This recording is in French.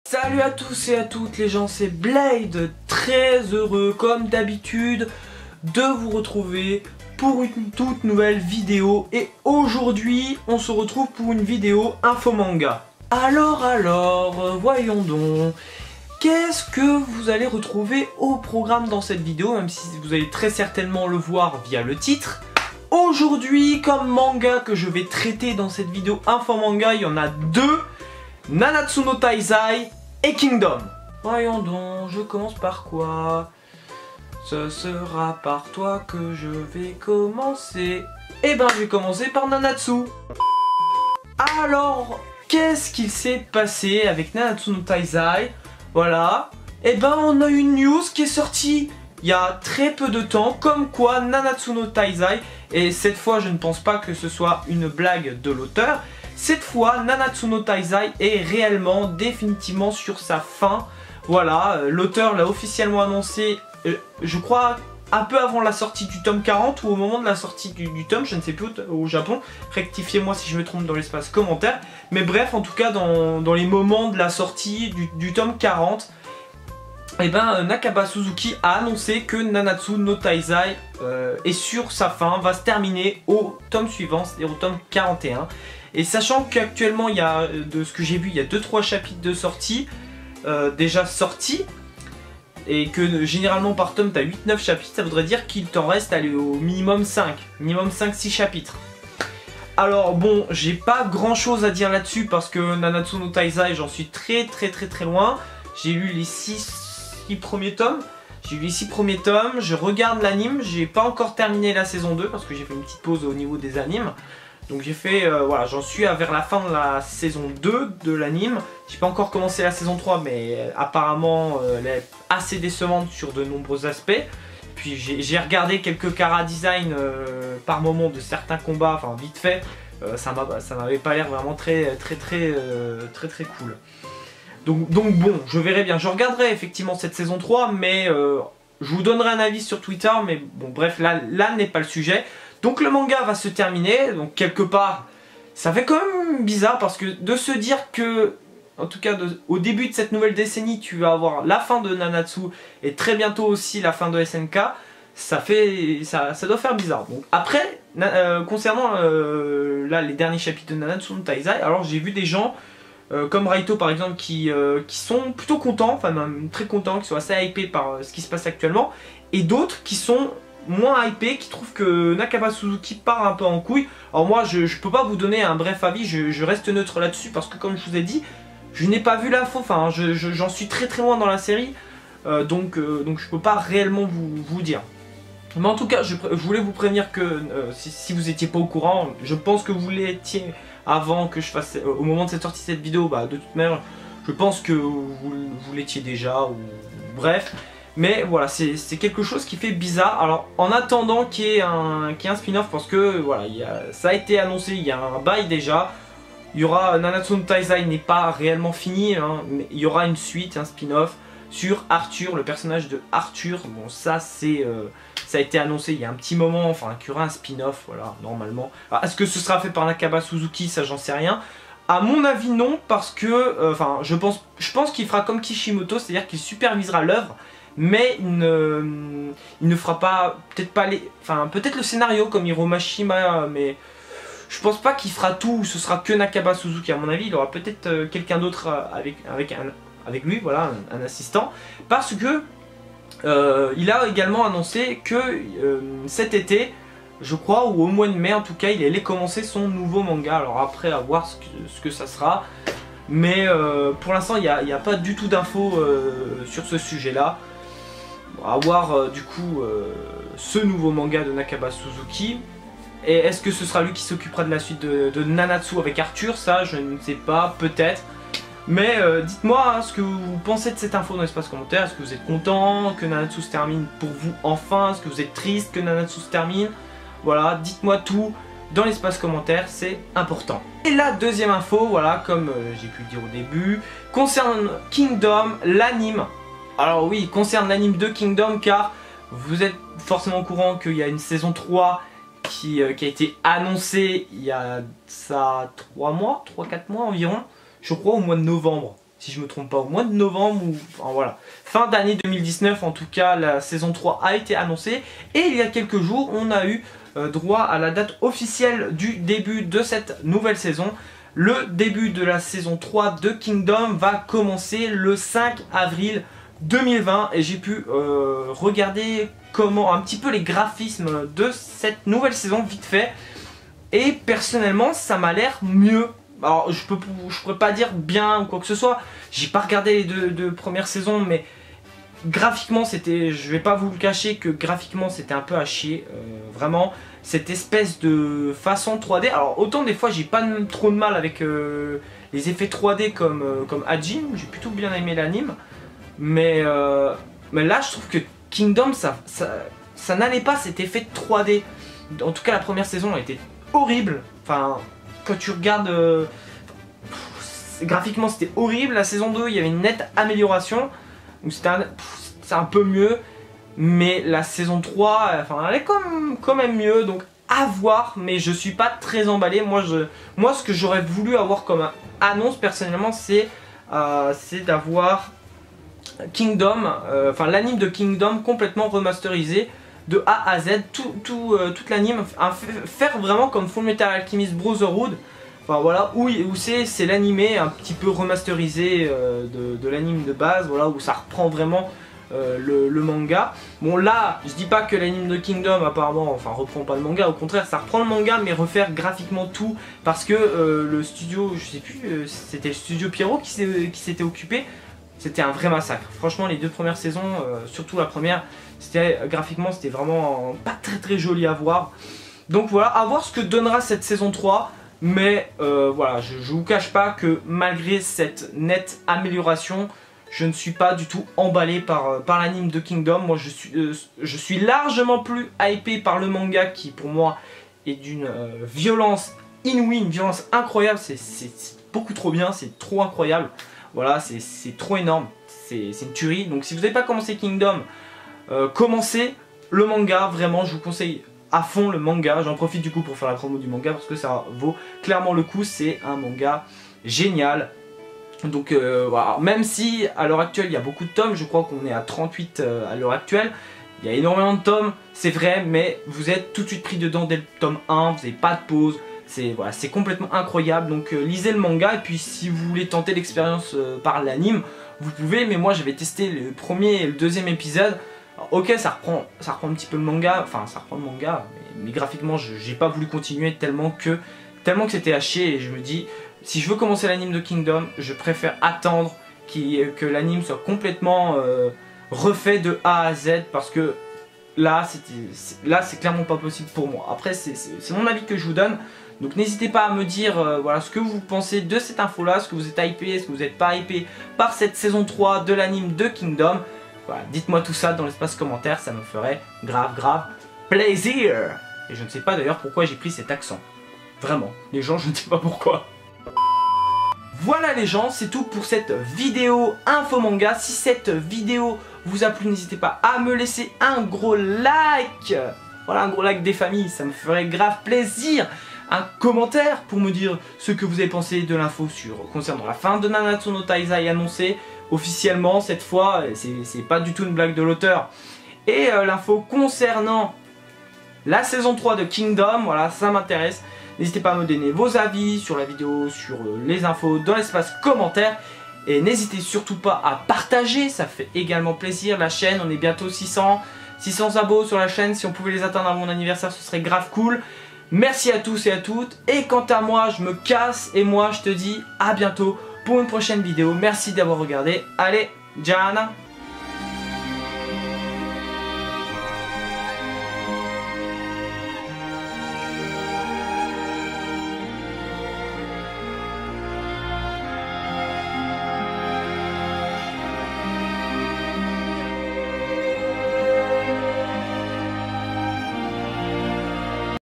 Salut à tous et à toutes les gens, c'est Blade, très heureux comme d'habitude de vous retrouver pour une toute nouvelle vidéo. Et aujourd'hui on se retrouve pour une vidéo info manga. Alors, voyons donc, qu'est-ce que vous allez retrouver au programme dans cette vidéo, même si vous allez très certainement le voir via le titre. Aujourd'hui, comme manga que je vais traiter dans cette vidéo info manga, il y en a deux: Nanatsu no Taizai et Kingdom. Voyons donc, je commence par quoi? Ce sera par toi que je vais commencer. Eh ben, je vais commencer par Nanatsu. Alors, qu'est-ce qu'il s'est passé avec Nanatsu no Taizai? Voilà. Eh ben, on a une news qui est sortie il y a très peu de temps, comme quoi Nanatsu no Taizai, et cette fois je ne pense pas que ce soit une blague de l'auteur, cette fois Nanatsu no Taizai est réellement, définitivement sur sa fin. Voilà, l'auteur l'a officiellement annoncé, je crois un peu avant la sortie du tome 40 ou au moment de la sortie du tome, je ne sais plus, au Japon. Rectifiez-moi si je me trompe dans l'espace commentaire. Mais bref, en tout cas dans les moments de la sortie du tome 40, et ben Nakaba Suzuki a annoncé que Nanatsu no Taizai est sur sa fin, va se terminer au tome suivant, c'est-à-dire au tome 41. Et sachant qu'actuellement, il y a, de ce que j'ai vu, il y a 2-3 chapitres de sortie, déjà sortis, et que généralement par tome tu as 8-9 chapitres, ça voudrait dire qu'il t'en reste aller au minimum 5, minimum 5-6 chapitres. Alors bon, j'ai pas grand chose à dire là-dessus parce que Nanatsu no Taizai, j'en suis très loin. J'ai lu les 6 premiers tomes. J'ai lu les 6 premiers tomes, je regarde l'anime, j'ai pas encore terminé la saison 2 parce que j'ai fait une petite pause au niveau des animes. Donc j'ai fait, voilà, j'en suis vers la fin de la saison 2 de l'anime. J'ai pas encore commencé la saison 3, mais apparemment elle est assez décevante sur de nombreux aspects. Puis j'ai regardé quelques chara design par moment de certains combats, enfin vite fait. Ça m'avait pas l'air vraiment très cool. Donc bon, je verrai bien. Je regarderai effectivement cette saison 3, mais je vous donnerai un avis sur Twitter. Mais bon, bref, là n'est pas le sujet. Donc le manga va se terminer. Donc quelque part, ça fait quand même bizarre parce que de se dire que, en tout cas au début de cette nouvelle décennie, tu vas avoir la fin de Nanatsu et très bientôt aussi la fin de SNK. Ça doit faire bizarre. Donc après, concernant là les derniers chapitres de Nanatsu no Taizai, alors j'ai vu des gens comme Raito par exemple qui sont plutôt contents, enfin même très contents, qui sont assez hypés par ce qui se passe actuellement, et d'autres qui sont moins hypés, qui trouvent que Nakaba Suzuki part un peu en couille. Alors moi je peux pas vous donner un bref avis, je reste neutre là-dessus parce que comme je vous ai dit, je n'ai pas vu l'info, enfin j'en suis très loin dans la série, donc je peux pas réellement vous dire. Mais en tout cas, je voulais vous prévenir que si vous n'étiez pas au courant, je pense que vous l'étiez avant que je fasse, au moment de cette sortie de cette vidéo, bah, de toute manière, je pense que vous l'étiez déjà, ou bref. Mais voilà, c'est quelque chose qui fait bizarre. Alors, en attendant qu'il y ait un spin-off, parce que voilà, ça a été annoncé, il y a un bail déjà. Il y aura Nanatsu no Taizai n'est pas réellement fini, hein, mais il y aura une suite, un spin-off sur Arthur, le personnage de Arthur. Bon, ça ça a été annoncé il y a un petit moment, enfin qu'il y aura un spin-off, voilà, normalement. Est-ce que ce sera fait par Nakaba Suzuki? Ça, j'en sais rien. À mon avis, non, parce que, enfin, je pense qu'il fera comme Kishimoto, c'est-à-dire qu'il supervisera l'œuvre, mais il ne fera pas, peut-être pas les, enfin, peut-être le scénario comme Hiro Mashima, mais je pense pas qu'il fera tout, ce sera que Nakaba Suzuki. À mon avis, il aura peut-être quelqu'un d'autre avec lui, voilà, un assistant, parce que il a également annoncé que cet été, je crois, ou au mois de mai en tout cas, il allait commencer son nouveau manga. Alors après, à voir ce que ça sera, mais pour l'instant, il n'y a pas du tout d'infos sur ce sujet-là. À voir du coup ce nouveau manga de Nakaba Suzuki. Et est-ce que ce sera lui qui s'occupera de la suite de Nanatsu avec Arthur? Ça, je ne sais pas, peut-être. Mais dites-moi ce que vous pensez de cette info dans l'espace commentaire. Est-ce que vous êtes content que Nanatsu se termine pour vous enfin? Est-ce que vous êtes triste que Nanatsu se termine? Voilà, dites-moi tout dans l'espace commentaire, c'est important. Et la deuxième info, voilà, comme j'ai pu le dire au début, concerne Kingdom, l'anime. Alors oui, concerne l'anime de Kingdom, car vous êtes forcément au courant qu'il y a une saison 3 qui a été annoncée il y a ça 3 mois, 3-4 mois environ. Je crois au mois de novembre. si je me trompe pas, au mois de novembre ou enfin voilà, fin d'année 2019 en tout cas, la saison 3 a été annoncée et il y a quelques jours on a eu droit à la date officielle du début de cette nouvelle saison. Le début de la saison 3 de Kingdom va commencer le 5 avril 2020 et j'ai pu regarder comment un petit peu les graphismes de cette nouvelle saison vite fait et personnellement ça m'a l'air mieux. Alors je pourrais pas dire bien ou quoi que ce soit, j'ai pas regardé les deux premières saisons mais graphiquement c'était, je vais pas vous le cacher que graphiquement c'était un peu à chier, vraiment cette espèce de façon 3D. Alors autant des fois j'ai pas trop de mal avec les effets 3D comme Hajin, j'ai plutôt bien aimé l'anime, mais là je trouve que Kingdom ça n'allait pas cet effet de 3D. En tout cas la première saison a été horrible, enfin quand tu regardes graphiquement c'était horrible. La saison 2 il y avait une nette amélioration, donc c'est un peu mieux, mais la saison 3 enfin, elle est quand même mieux, donc à voir, mais je suis pas très emballé. Moi ce que j'aurais voulu avoir comme annonce personnellement c'est d'avoir Kingdom, enfin l'anime de Kingdom complètement remasterisé de A à Z, toute l'anime, faire vraiment comme Fullmetal Alchemist Brotherhood, enfin voilà, où c'est l'animé un petit peu remasterisé de l'anime de base, voilà, où ça reprend vraiment le manga. Bon là, je dis pas que l'anime de Kingdom apparemment, enfin reprend pas le manga, au contraire ça reprend le manga mais refaire graphiquement tout, parce que le studio, je sais plus, c'était le studio Pierrot qui s'était occupé. C'était un vrai massacre. Franchement, les deux premières saisons, surtout la première, graphiquement, c'était vraiment pas très joli à voir. Donc voilà, à voir ce que donnera cette saison 3. Mais voilà, je vous cache pas que malgré cette nette amélioration, je ne suis pas du tout emballé par l'anime de Kingdom. Moi, je suis largement plus hypé par le manga qui, pour moi, est d'une violence inouïe, une violence incroyable. C'est beaucoup trop bien, c'est trop incroyable. Voilà, c'est trop énorme, c'est une tuerie. Donc si vous n'avez pas commencé Kingdom, commencez le manga, vraiment je vous conseille à fond le manga. J'en profite du coup pour faire la promo du manga parce que ça vaut clairement le coup, c'est un manga génial. Donc voilà, même si à l'heure actuelle il y a beaucoup de tomes, je crois qu'on est à 38 à l'heure actuelle. Il y a énormément de tomes, c'est vrai, mais vous êtes tout de suite pris dedans dès le tome 1, vous n'avez pas de pause. Voilà, c'est complètement incroyable, donc lisez le manga et puis si vous voulez tenter l'expérience par l'anime, vous pouvez, mais moi j'avais testé le premier et le deuxième épisode. Alors, ok, ça reprend un petit peu le manga, enfin ça reprend le manga, mais graphiquement j'ai pas voulu continuer tellement que c'était à chier et je me dis, si je veux commencer l'anime de Kingdom, je préfère attendre que l'anime soit complètement refait de A à Z parce que là c'est clairement pas possible pour moi. Après c'est mon avis que je vous donne. Donc n'hésitez pas à me dire voilà, ce que vous pensez de cette info là, ce que vous êtes hypé, est-ce que vous n'êtes pas hypé par cette saison 3 de l'anime de Kingdom. Voilà, dites-moi tout ça dans l'espace commentaire, ça me ferait grave plaisir. Et je ne sais pas d'ailleurs pourquoi j'ai pris cet accent. Vraiment, les gens, je ne sais pas pourquoi. Voilà les gens, c'est tout pour cette vidéo info manga. Si cette vidéo vous a plu, n'hésitez pas à me laisser un gros like. Voilà, un gros like des familles, ça me ferait grave plaisir. Un commentaire pour me dire ce que vous avez pensé de l'info concernant la fin de Nanatsu no Taizai annoncée officiellement cette fois, c'est pas du tout une blague de l'auteur. Et l'info concernant la saison 3 de Kingdom, voilà, ça m'intéresse. N'hésitez pas à me donner vos avis sur la vidéo, sur les infos dans l'espace commentaire. Et n'hésitez surtout pas à partager, ça fait également plaisir. La chaîne, on est bientôt 600 abos sur la chaîne. Si on pouvait les atteindre à mon anniversaire, ce serait grave cool. Merci à tous et à toutes. Et quant à moi, je me casse et moi, je te dis à bientôt pour une prochaine vidéo. Merci d'avoir regardé. Allez, Jana.